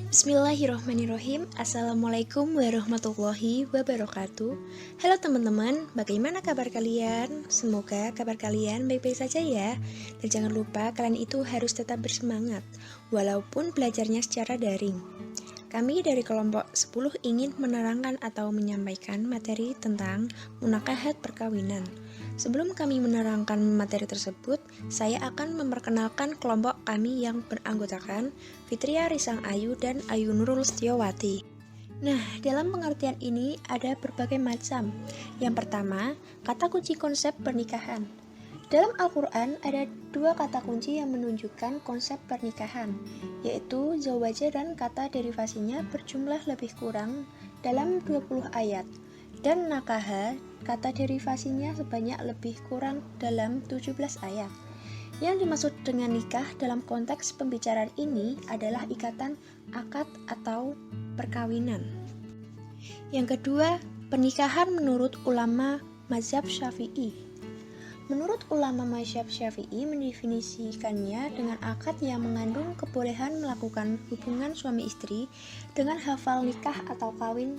Bismillahirrohmanirrohim. Assalamualaikum warahmatullahi wabarakatuh. Halo teman-teman, bagaimana kabar kalian? Semoga kabar kalian baik-baik saja ya. Dan jangan lupa kalian itu harus tetap bersemangat walaupun belajarnya secara daring. Kami dari kelompok 10 ingin menerangkan atau menyampaikan materi tentang munakahat perkawinan. Sebelum kami menerangkan materi tersebut, saya akan memperkenalkan kelompok kami yang beranggotakan Fitria Risang Ayu dan Ayu Nurul Setiawati. Nah, dalam pengertian ini ada berbagai macam. Yang pertama, kata kunci konsep pernikahan. Dalam Al-Quran ada dua kata kunci yang menunjukkan konsep pernikahan, yaitu zawaja dan kata derivasinya berjumlah lebih kurang dalam 20 ayat, dan nakaha, kata derivasinya sebanyak lebih kurang dalam 17 ayat. Yang dimaksud dengan nikah dalam konteks pembicaraan ini adalah ikatan akad atau perkawinan. Yang kedua, pernikahan menurut ulama mazhab Syafi'i. Menurut ulama mazhab Syafi'i mendefinisikannya dengan akad yang mengandung kebolehan melakukan hubungan suami istri dengan hafal nikah atau kawin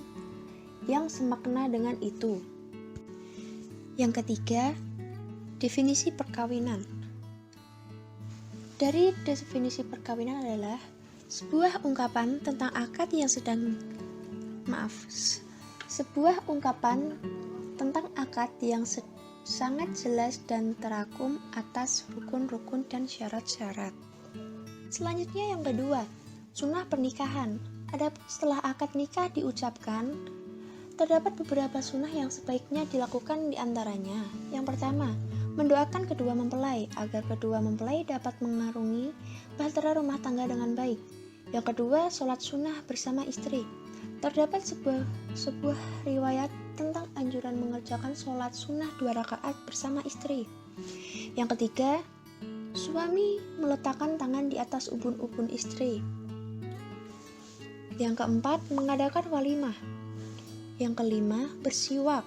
yang semakna dengan itu. Yang ketiga, definisi perkawinan. Dari definisi perkawinan adalah sebuah ungkapan tentang akad yang sangat jelas dan terakum atas rukun-rukun dan syarat-syarat. Selanjutnya yang kedua, sunnah pernikahan. Adapun setelah akad nikah diucapkan, terdapat beberapa sunnah yang sebaiknya dilakukan diantaranya. Yang pertama, mendoakan kedua mempelai agar kedua mempelai dapat mengarungi bahtera rumah tangga dengan baik. Yang kedua, sholat sunnah bersama istri. Terdapat sebuah riwayat tentang anjuran mengerjakan sholat sunnah 2 rakaat bersama istri. Yang ketiga, suami meletakkan tangan di atas ubun-ubun istri. Yang keempat, mengadakan walimah. Yang kelima, bersiwak.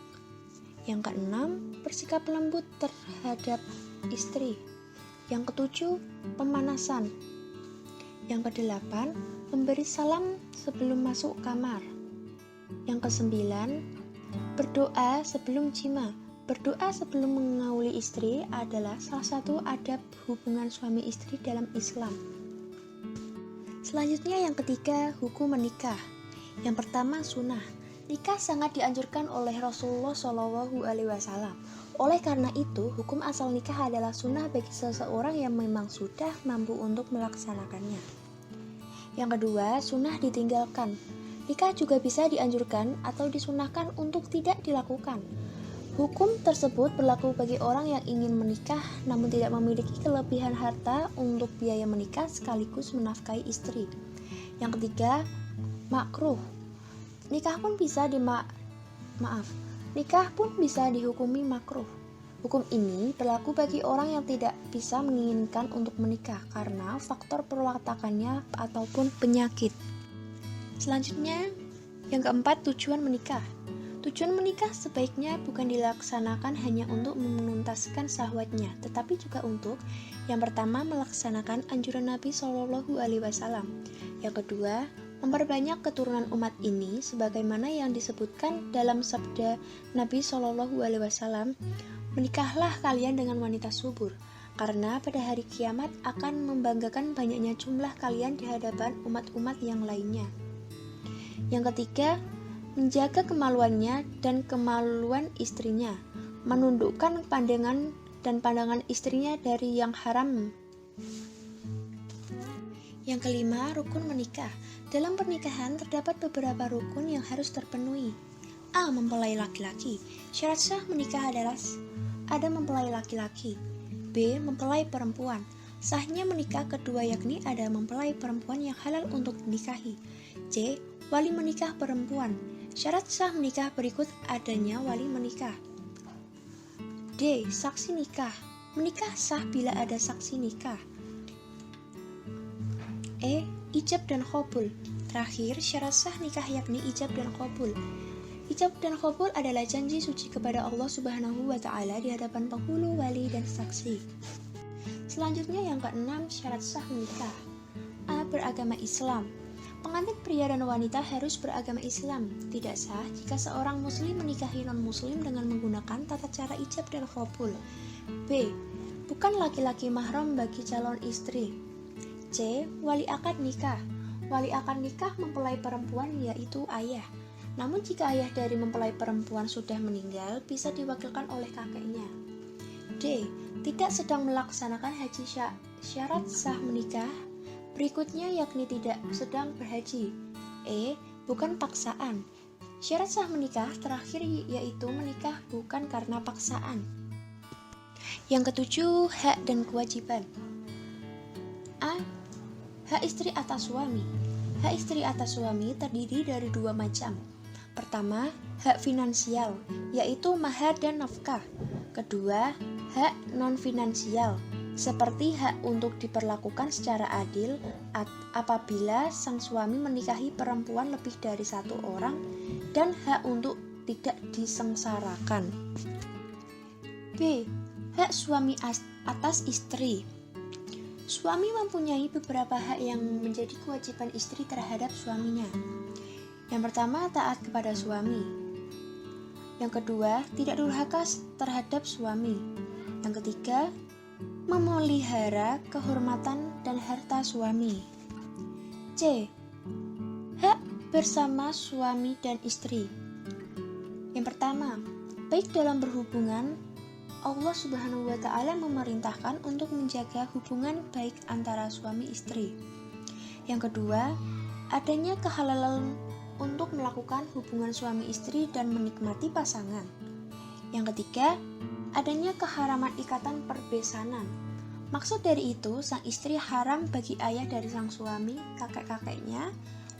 Yang keenam, bersikap lembut terhadap istri. Yang ketujuh, pemanasan. Yang kedelapan, memberi salam sebelum masuk kamar. Yang kesembilan, berdoa sebelum jima. Berdoa sebelum mengauli istri adalah salah satu adab hubungan suami istri dalam Islam. Selanjutnya yang ketiga, hukum menikah. Yang pertama, sunnah. Nikah sangat dianjurkan oleh Rasulullah SAW. Oleh karena itu, hukum asal nikah adalah sunnah bagi seseorang yang memang sudah mampu untuk melaksanakannya. Yang kedua, sunnah ditinggalkan. Nikah juga bisa dianjurkan atau disunahkan untuk tidak dilakukan. Hukum tersebut berlaku bagi orang yang ingin menikah namun tidak memiliki kelebihan harta untuk biaya menikah sekaligus menafkahi istri. Yang ketiga, makruh. Nikah pun bisa dihukumi makruh. Hukum ini berlaku bagi orang yang tidak bisa menginginkan untuk menikah karena faktor perwatakannya ataupun penyakit. Selanjutnya, yang keempat, tujuan menikah. Tujuan menikah sebaiknya bukan dilaksanakan hanya untuk menuntaskan syahwatnya, tetapi juga untuk yang pertama melaksanakan anjuran Nabi SAW. Yang kedua, memperbanyak keturunan umat ini sebagaimana yang disebutkan dalam sabda Nabi SAW, menikahlah kalian dengan wanita subur, karena pada hari kiamat akan membanggakan banyaknya jumlah kalian di hadapan umat-umat yang lainnya. Yang ketiga, menjaga kemaluannya dan kemaluan istrinya, menundukkan pandangan istrinya dari yang haram. Yang kelima, rukun menikah. Dalam pernikahan terdapat beberapa rukun yang harus terpenuhi. A. Mempelai laki-laki. Syarat sah menikah adalah ada mempelai laki-laki. B. Mempelai perempuan. Sahnya menikah kedua yakni ada mempelai perempuan yang halal untuk dinikahi. C. Wali menikah perempuan. Syarat sah menikah berikut adanya wali menikah. D. Saksi nikah. Menikah sah bila ada saksi nikah. E. Ijab dan qabul. Terakhir, syarat sah nikah yakni ijab dan qabul. Ijab dan qabul adalah janji suci kepada Allah Subhanahu wa Ta'ala di hadapan penghulu, wali, dan saksi. Selanjutnya yang keenam, syarat sah menikah. A. Beragama Islam. Pengantin pria dan wanita harus beragama Islam. Tidak sah jika seorang muslim menikahi non-muslim dengan menggunakan tata cara ijab dan qabul. B. Bukan laki-laki mahram bagi calon istri. C. Wali akad nikah. Wali akad nikah mempelai perempuan yaitu ayah. Namun jika ayah dari mempelai perempuan sudah meninggal, bisa diwakilkan oleh kakeknya. D. Tidak sedang melaksanakan haji syarat sah menikah berikutnya yakni tidak sedang berhaji. E. Bukan paksaan. Syarat sah menikah terakhir yaitu menikah bukan karena paksaan. Yang ketujuh, hak dan kewajiban. A. Hak istri atas suami. Hak istri atas suami terdiri dari dua macam. Pertama, hak finansial, yaitu mahar dan nafkah. Kedua, hak non-finansial, seperti hak untuk diperlakukan secara adil apabila sang suami menikahi perempuan lebih dari satu orang dan hak untuk tidak disengsarakan. B. Hak suami atas istri. Suami mempunyai beberapa hak yang menjadi kewajiban istri terhadap suaminya. Yang pertama, taat kepada suami. Yang kedua, tidak durhaka terhadap suami. Yang ketiga, memelihara kehormatan dan harta suami. C. Hak bersama suami dan istri. Yang pertama, baik dalam berhubungan, Allah Subhanahu wa Ta'ala memerintahkan untuk menjaga hubungan baik antara suami istri. Yang kedua, adanya kehalalan untuk melakukan hubungan suami istri dan menikmati pasangan. Yang ketiga, adanya keharaman ikatan perbesanan. Maksud dari itu, sang istri haram bagi ayah dari sang suami, kakek-kakeknya,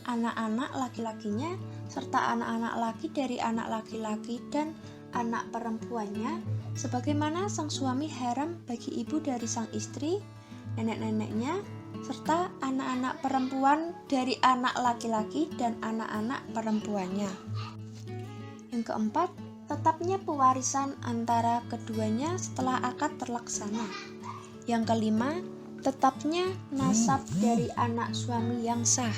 anak-anak laki-lakinya, serta anak-anak laki dari anak laki-laki dan anak perempuannya, sebagaimana sang suami haram bagi ibu dari sang istri, nenek-neneknya, serta anak-anak perempuan dari anak laki-laki dan anak-anak perempuannya. Yang keempat, tetapnya pewarisan antara keduanya setelah akad terlaksana. Yang kelima, tetapnya nasab dari anak suami yang sah.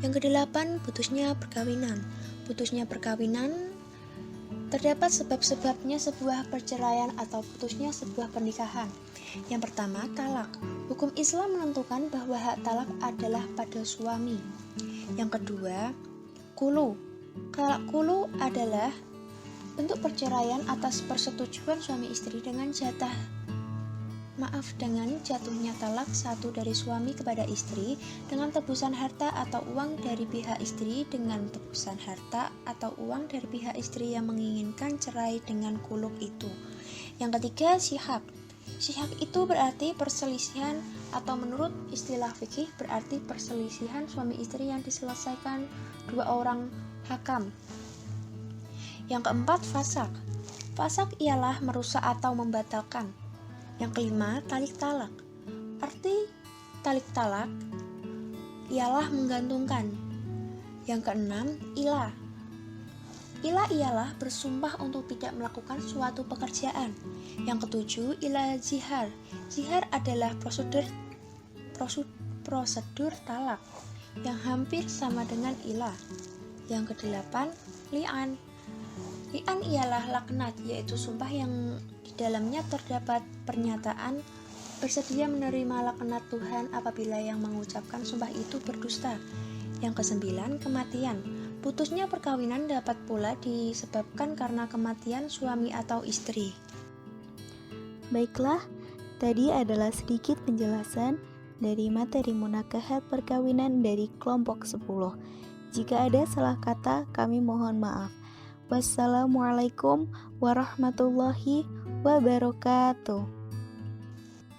Yang kedelapan, putusnya perkawinan. Putusnya perkawinan terdapat sebab-sebabnya sebuah perceraian atau putusnya sebuah pernikahan. Yang pertama, talak. Hukum Islam menentukan bahwa hak talak adalah pada suami. Yang kedua, khulu. Khulu adalah bentuk perceraian atas persetujuan suami istri dengan jatuhnya talak satu dari suami kepada istri dengan tebusan harta atau uang dari pihak istri dengan tebusan harta atau uang dari pihak istri yang menginginkan cerai dengan khulu itu. Yang ketiga, syihak. Syihak itu berarti perselisihan atau menurut istilah fikih berarti perselisihan suami istri yang diselesaikan dua orang hakam. Yang keempat, fasak. Fasak ialah merusak atau membatalkan. Yang kelima, talik talak. Arti talik talak ialah menggantungkan. Yang keenam, ilah. Ilah ialah bersumpah untuk tidak melakukan suatu pekerjaan. Yang ketujuh, ilah zihar. Zihar adalah prosedur talak yang hampir sama dengan ilah. Yang kedelapan, li'an. Li'an ialah laknat, yaitu sumpah yang di dalamnya terdapat pernyataan bersedia menerima laknat Tuhan apabila yang mengucapkan sumpah itu berdusta. Yang kesembilan, kematian. Putusnya perkawinan dapat pula disebabkan karena kematian suami atau istri. Baiklah, tadi adalah sedikit penjelasan dari materi munakahat perkawinan dari kelompok 10. Jika ada salah kata, kami mohon maaf. Wassalamualaikum warahmatullahi wabarakatuh.